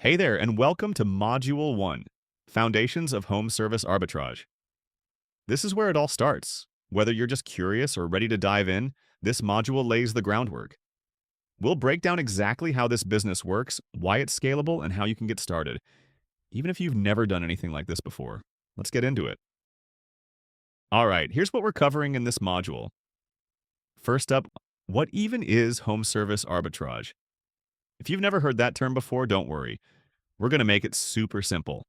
Hey there, and welcome to Module 1, Foundations of Home Service Arbitrage. This is where it all starts. Whether you're just curious or ready to dive in, this module lays the groundwork. We'll break down exactly how this business works, why it's scalable, and how you can get started, even if you've never done anything like this before. Let's get into it. All right, here's what we're covering in this module. First up, what even is home service arbitrage? If you've never heard that term before, don't worry. We're going to make it super simple.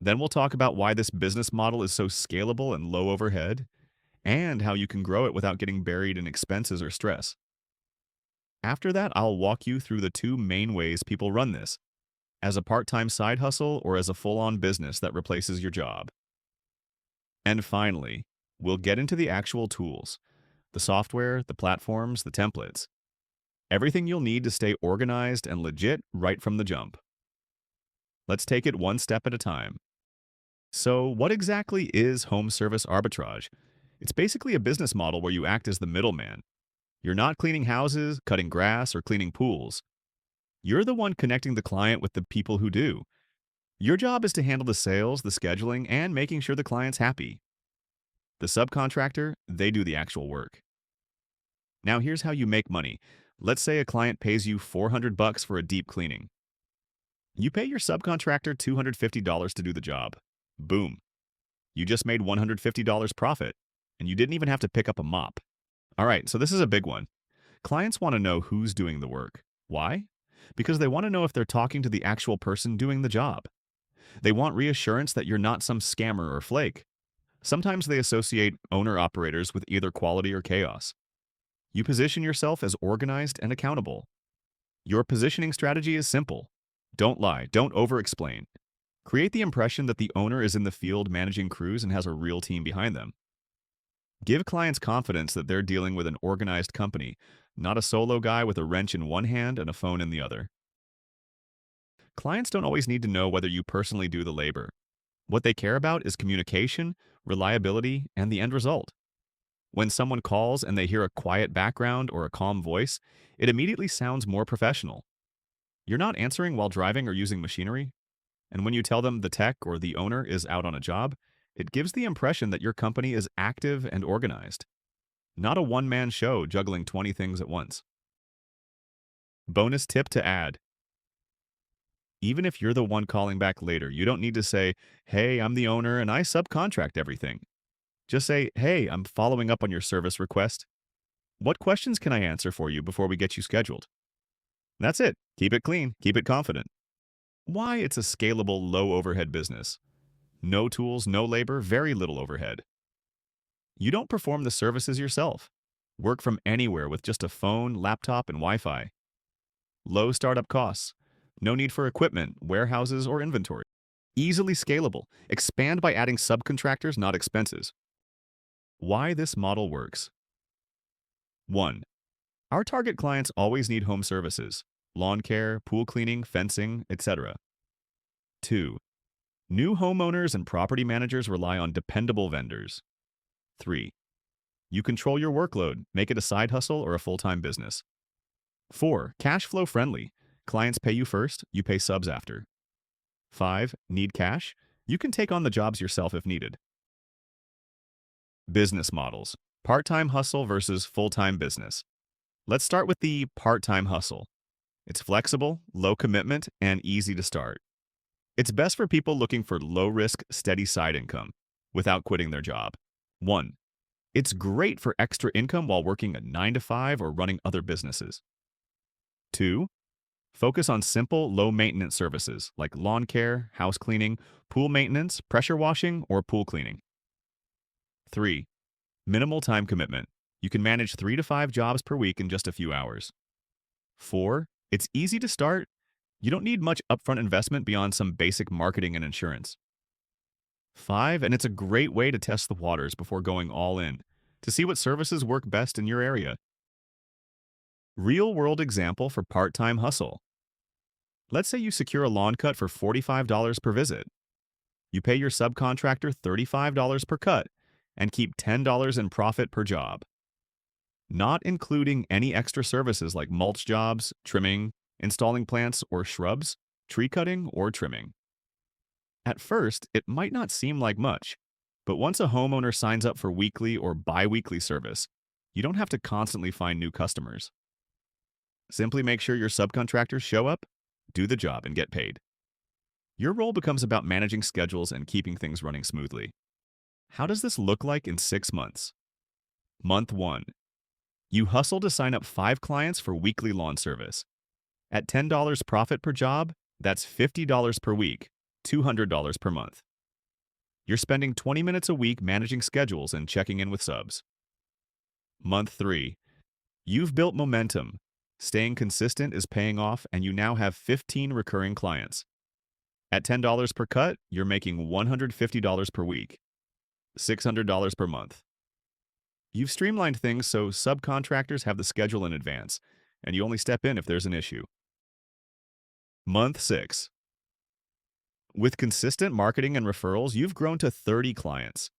Then we'll talk about why this business model is so scalable and low overhead, and how you can grow it without getting buried in expenses or stress. After that, I'll walk you through the two main ways people run this, as a part-time side hustle or as a full-on business that replaces your job. And finally, we'll get into the actual tools, the software, the platforms, the templates. Everything you'll need to stay organized and legit right from the jump. Let's take it one step at a time. So, what exactly is home service arbitrage? It's basically a business model where you act as the middleman. You're not cleaning houses, cutting grass, or cleaning pools. You're the one connecting the client with the people who do. Your job is to handle the sales, the scheduling, and making sure the client's happy. The subcontractor, they do the actual work. Now here's how you make money. Let's say a client pays you $400 for a deep cleaning. You pay your subcontractor $250 to do the job. Boom. You just made $150 profit, and you didn't even have to pick up a mop. All right, so this is a big one. Clients want to know who's doing the work. Why? Because they want to know if they're talking to the actual person doing the job. They want reassurance that you're not some scammer or flake. Sometimes they associate owner-operators with either quality or chaos. You position yourself as organized and accountable. Your positioning strategy is simple. Don't lie, don't over-explain. Create the impression that the owner is in the field managing crews and has a real team behind them. Give clients confidence that they're dealing with an organized company, not a solo guy with a wrench in one hand and a phone in the other. Clients don't always need to know whether you personally do the labor. What they care about is communication, reliability, and the end result. When someone calls and they hear a quiet background or a calm voice, it immediately sounds more professional. You're not answering while driving or using machinery. And when you tell them the tech or the owner is out on a job, it gives the impression that your company is active and organized, not a one-man show juggling 20 things at once. Bonus tip to add. Even if you're the one calling back later, you don't need to say, "Hey, I'm the owner and I subcontract everything." Just say, "Hey, I'm following up on your service request. What questions can I answer for you before we get you scheduled?" That's it. Keep it clean. Keep it confident. Why it's a scalable, low-overhead business. No tools, no labor, very little overhead. You don't perform the services yourself. Work from anywhere with just a phone, laptop, and Wi-Fi. Low startup costs. No need for equipment, warehouses, or inventory. Easily scalable. Expand by adding subcontractors, not expenses. Why this model works. 1. Our target clients always need home services, lawn care, pool cleaning, fencing, etc. 2. New homeowners and property managers rely on dependable vendors. 3. You control your workload, make it a side hustle or a full-time business. 4. Cash flow friendly. Clients pay you first, you pay subs after. 5. Need cash? You can take on the jobs yourself if needed. Business models. Part-time hustle versus full-time business. Let's start with the part-time hustle. It's flexible, low commitment, and easy to start. It's best for people looking for low-risk, steady side income without quitting their job. 1. It's great for extra income while working a 9 to 5 or running other businesses. 2. Focus on simple, low-maintenance services like lawn care, house cleaning, pool maintenance, pressure washing, or pool cleaning. 3. Minimal time commitment. You can manage 3 to 5 jobs per week in just a few hours. 4. It's easy to start. You don't need much upfront investment beyond some basic marketing and insurance. 5. And it's a great way to test the waters before going all in, to see what services work best in your area. Real-world example for part-time hustle. Let's say you secure a lawn cut for $45 per visit. You pay your subcontractor $35 per cut and keep $10 in profit per job, not including any extra services like mulch jobs, trimming, installing plants, or shrubs. tree cutting, or trimming. At first, it might not seem like much, but once a homeowner signs up for weekly or bi-weekly service, you don't have to constantly find new customers. Simply make sure your subcontractors show up, do the job, and get paid. Your role becomes about managing schedules and keeping things running smoothly. How does this look like in 6 months? Month 1. You hustle to sign up 5 clients for weekly lawn service. At $10 profit per job, that's $50 per week, $200 per month. You're spending 20 minutes a week managing schedules and checking in with subs. Month 3. You've built momentum. Staying consistent is paying off, and you now have 15 recurring clients. At $10 per cut, you're making $150 per week, $600 per month. You've streamlined things so subcontractors have the schedule in advance, and you only step in if there's an issue. Month 6. With consistent marketing and referrals, you've grown to 30 clients.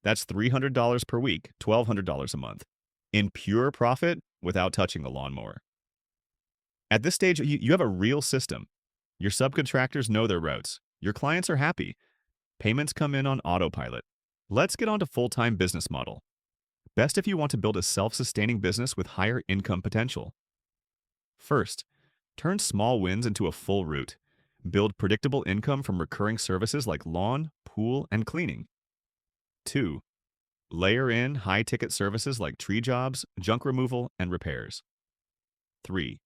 That's $300 per week, $1,200 a month, in pure profit without touching a lawnmower. At this stage, you have a real system. Your subcontractors know their routes. Your clients are happy. Payments come in on autopilot. Let's get on to full-time business model. Best if you want to build a self-sustaining business with higher income potential. First, turn small wins into a full route. Build predictable income from recurring services like lawn, pool, and cleaning. 2. Layer in high-ticket services like tree jobs, junk removal, and repairs. 3.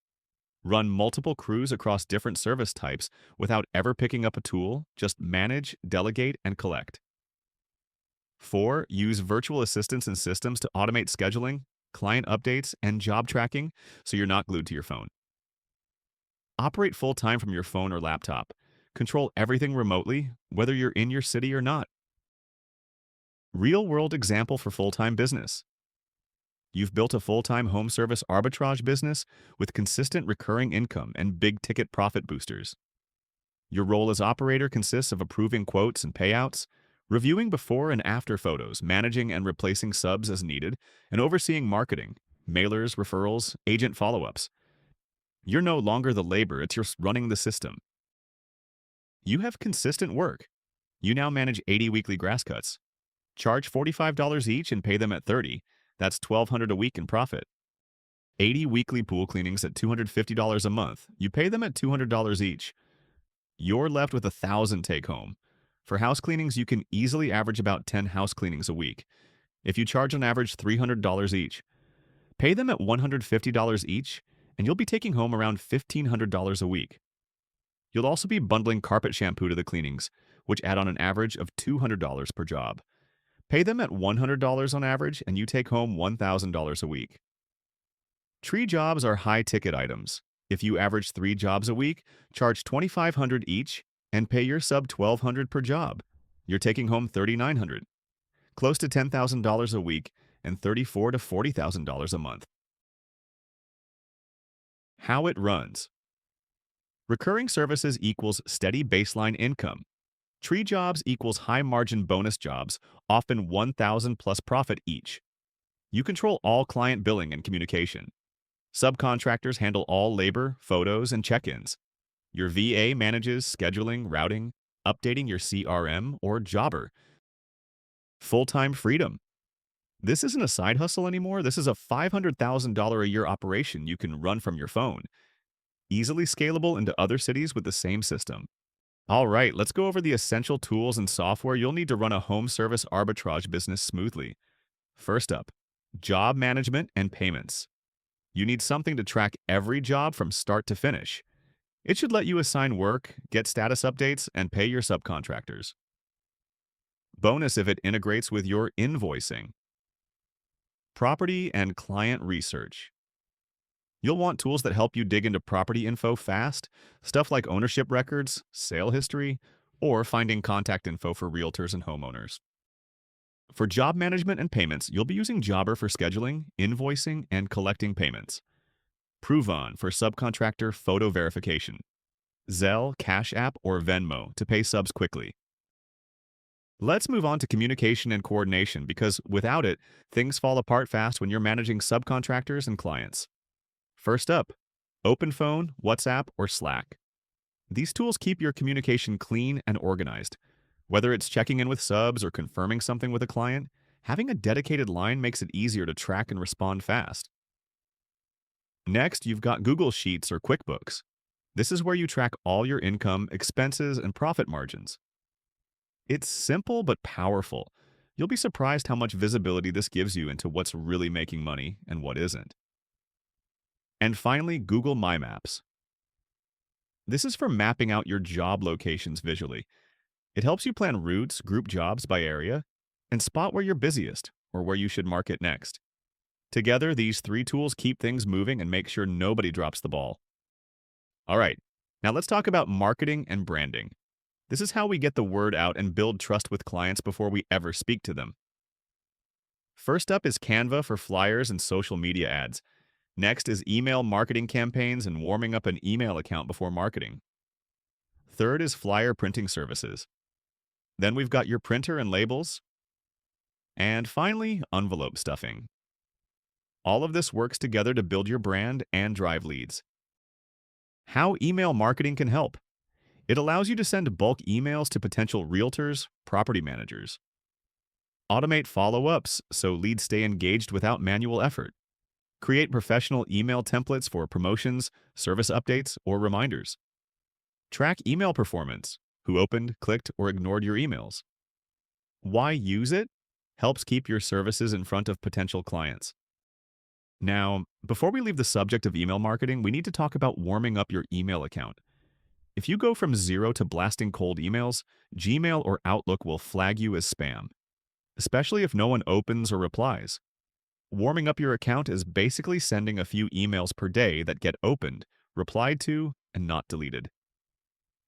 Run multiple crews across different service types without ever picking up a tool, just manage, delegate, and collect. 4. Use virtual assistants and systems to automate scheduling, client updates, and job tracking so you're not glued to your phone. Operate full-time from your phone or laptop. Control everything remotely, whether you're in your city or not. Real-world example for full-time business. You've built a full-time home service arbitrage business with consistent recurring income and big-ticket profit boosters. Your role as operator consists of approving quotes and payouts, reviewing before and after photos, managing and replacing subs as needed, and overseeing marketing, mailers, referrals, agent follow-ups. You're no longer the labor, it's just running the system. You have consistent work. You now manage 80 weekly grass cuts. Charge $45 each and pay them at 30. That's $1,200 a week in profit. 80 weekly pool cleanings at $250 a month. You pay them at $200 each. You're left with 1,000 take home. For house cleanings, you can easily average about 10 house cleanings a week. If you charge on average $300 each, pay them at $150 each, and you'll be taking home around $1,500 a week. You'll also be bundling carpet shampoo to the cleanings, which add on an average of $200 per job. Pay them at $100 on average, and you take home $1,000 a week. Tree jobs are high-ticket items. If you average 3 jobs a week, charge $2,500 each, and pay your sub $1,200 per job. You're taking home $3,900, close to $10,000 a week, and $34,000 to $40,000 a month. How it runs. Recurring services equals steady baseline income. Tree jobs equals high-margin bonus jobs, often $1,000 plus profit each. You control all client billing and communication. Subcontractors handle all labor, photos, and check-ins. Your VA manages scheduling, routing, updating your CRM or jobber. Full-time freedom. This isn't a side hustle anymore. This is a $500,000 a year operation you can run from your phone. Easily scalable into other cities with the same system. All right, let's go over the essential tools and software you'll need to run a home service arbitrage business smoothly. First up, job management and payments. You need something to track every job from start to finish. It should let you assign work, get status updates, and pay your subcontractors. Bonus if it integrates with your invoicing. Property and client research. You'll want tools that help you dig into property info fast, stuff like ownership records, sale history, or finding contact info for realtors and homeowners. For job management and payments, you'll be using Jobber for scheduling, invoicing, and collecting payments. Prouvon for subcontractor photo verification. Zelle, Cash App, or Venmo to pay subs quickly. Let's move on to communication and coordination because without it, things fall apart fast when you're managing subcontractors and clients. First up, open phone, WhatsApp, or Slack. These tools keep your communication clean and organized. Whether it's checking in with subs or confirming something with a client, having a dedicated line makes it easier to track and respond fast. Next, you've got Google Sheets or QuickBooks. This is where you track all your income, expenses, and profit margins. It's simple but powerful. You'll be surprised how much visibility this gives you into what's really making money and what isn't. And finally, Google My Maps. This is for mapping out your job locations visually. It helps you plan routes, group jobs by area, and spot where you're busiest or where you should market next. Together, these three tools keep things moving and make sure nobody drops the ball. All right, now let's talk about marketing and branding. This is how we get the word out and build trust with clients before we ever speak to them. First up is Canva for flyers and social media ads. Next is email marketing campaigns and warming up an email account before marketing. Third is flyer printing services. Then we've got your printer and labels. And finally, envelope stuffing. All of this works together to build your brand and drive leads. How email marketing can help. It allows you to send bulk emails to potential realtors, property managers. Automate follow-ups so leads stay engaged without manual effort. Create professional email templates for promotions, service updates, or reminders. Track email performance, who opened, clicked, or ignored your emails. Why use it? Helps keep your services in front of potential clients. Now, before we leave the subject of email marketing, we need to talk about warming up your email account. If you go from zero to blasting cold emails, Gmail or Outlook will flag you as spam, especially if no one opens or replies. Warming up your account is basically sending a few emails per day that get opened, replied to, and not deleted.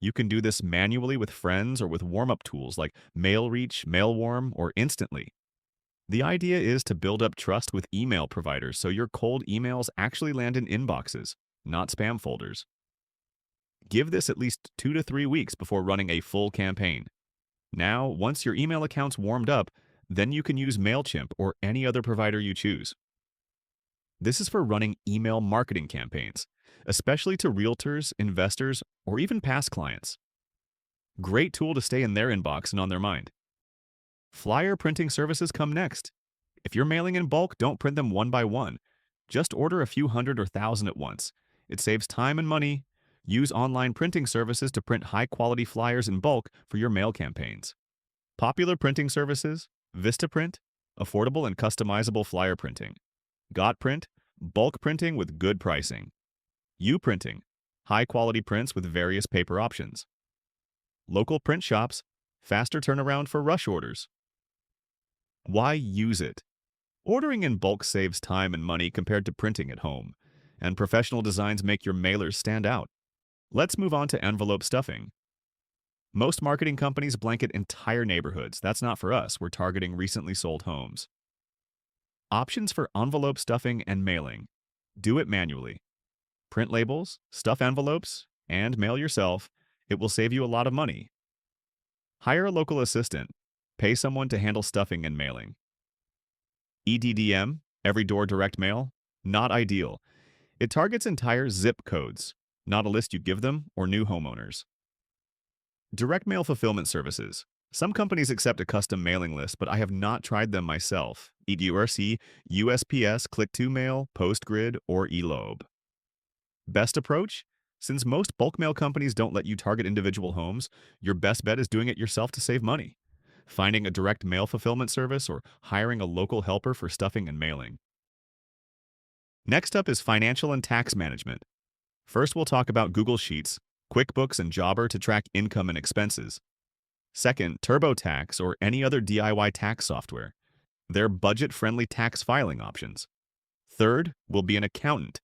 You can do this manually with friends or with warm-up tools like MailReach, MailWarm, or Instantly. The idea is to build up trust with email providers so your cold emails actually land in inboxes, not spam folders. Give this at least 2 to 3 weeks before running a full campaign. Now, once your email account's warmed up, then you can use MailChimp or any other provider you choose. This is for running email marketing campaigns, especially to realtors, investors, or even past clients. Great tool to stay in their inbox and on their mind. Flyer printing services come next. If you're mailing in bulk, don't print them one by one. Just order a few hundred or thousand at once. It saves time and money. Use online printing services to print high-quality flyers in bulk for your mail campaigns. Popular printing services: Vistaprint, affordable and customizable flyer printing; GotPrint, bulk printing with good pricing; Uprinting, high-quality prints with various paper options; Local print shops, faster turnaround for rush orders. Why use it? Ordering in bulk saves time and money compared to printing at home, and professional designs make your mailers stand out. Let's move on to envelope stuffing. Most marketing companies blanket entire neighborhoods. That's not for us. We're targeting recently sold homes. Options for envelope stuffing and mailing. Do it manually. Print labels, stuff envelopes, and mail yourself. It will save you a lot of money. Hire a local assistant. Pay someone to handle stuffing and mailing. EDDM, Every Door Direct Mail, not ideal. It targets entire zip codes, not a list you give them or new homeowners. Direct mail fulfillment services. Some companies accept a custom mailing list, but I have not tried them myself. EDRC, USPS, Click2Mail, PostGrid, or Elobe. Best approach? Since most bulk mail companies don't let you target individual homes, your best bet is doing it yourself to save money. Finding a direct mail fulfillment service or hiring a local helper for stuffing and mailing. Next up is financial and tax management. First, we'll talk about Google Sheets, QuickBooks, and Jobber to track income and expenses. Second, TurboTax or any other DIY tax software. They're budget-friendly tax filing options. Third will be an accountant.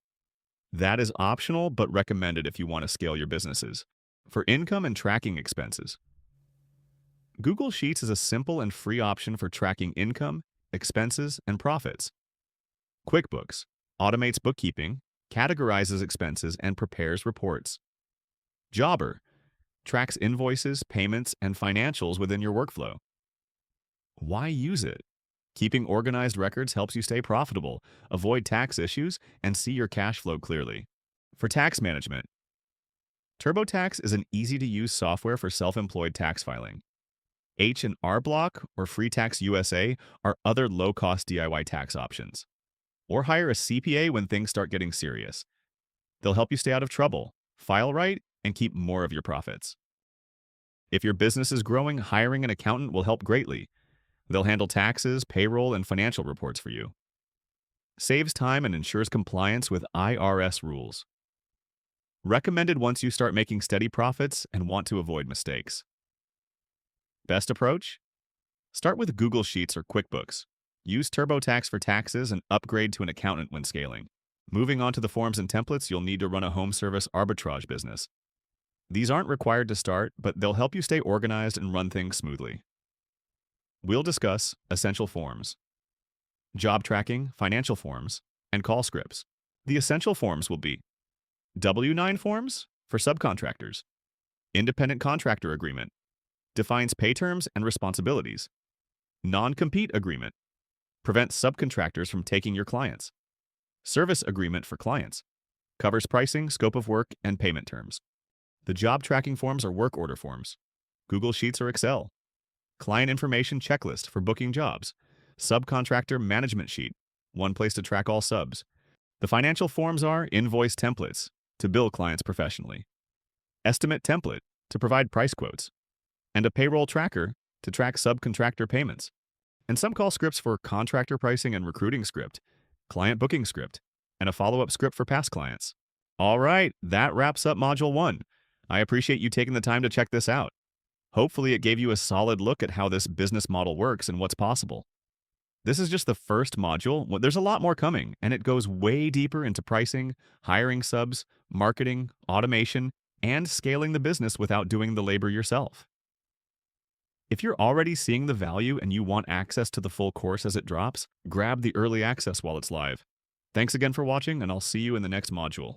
That is optional but recommended if you want to scale your businesses. For income and tracking expenses. Google Sheets is a simple and free option for tracking income, expenses, and profits. QuickBooks automates bookkeeping, categorizes expenses, and prepares reports. Jobber tracks invoices, payments, and financials within your workflow. Why use it? Keeping organized records helps you stay profitable, avoid tax issues, and see your cash flow clearly. For tax management, TurboTax is an easy-to-use software for self-employed tax filing. H&R Block or Free Tax USA are other low-cost DIY tax options. Or hire a CPA when things start getting serious. They'll help you stay out of trouble, file right, and keep more of your profits. If your business is growing, hiring an accountant will help greatly. They'll handle taxes, payroll, and financial reports for you. Saves time and ensures compliance with IRS rules. Recommended once you start making steady profits and want to avoid mistakes. Best approach? Start with Google Sheets or QuickBooks. Use TurboTax for taxes and upgrade to an accountant when scaling. Moving on to the forms and templates, you'll need to run a home service arbitrage business. These aren't required to start, but they'll help you stay organized and run things smoothly. We'll discuss essential forms, job tracking, financial forms, and call scripts. The essential forms will be W-9 forms for subcontractors, independent contractor agreement, defines pay terms and responsibilities, non-compete agreement, prevents subcontractors from taking your clients, service agreement for clients, covers pricing, scope of work, and payment terms. The job tracking forms are work order forms, Google Sheets or Excel, client information checklist for booking jobs, subcontractor management sheet, one place to track all subs. The financial forms are invoice templates to bill clients professionally, estimate template to provide price quotes, and a payroll tracker to track subcontractor payments, and some call scripts for contractor pricing and recruiting script, client booking script, and a follow-up script for past clients. All right, that wraps up Module 1. I appreciate you taking the time to check this out. Hopefully it gave you a solid look at how this business model works and what's possible. This is just the first module. There's a lot more coming, and it goes way deeper into pricing, hiring subs, marketing, automation, and scaling the business without doing the labor yourself. If you're already seeing the value and you want access to the full course as it drops, grab the early access while it's live. Thanks again for watching, and I'll see you in the next module.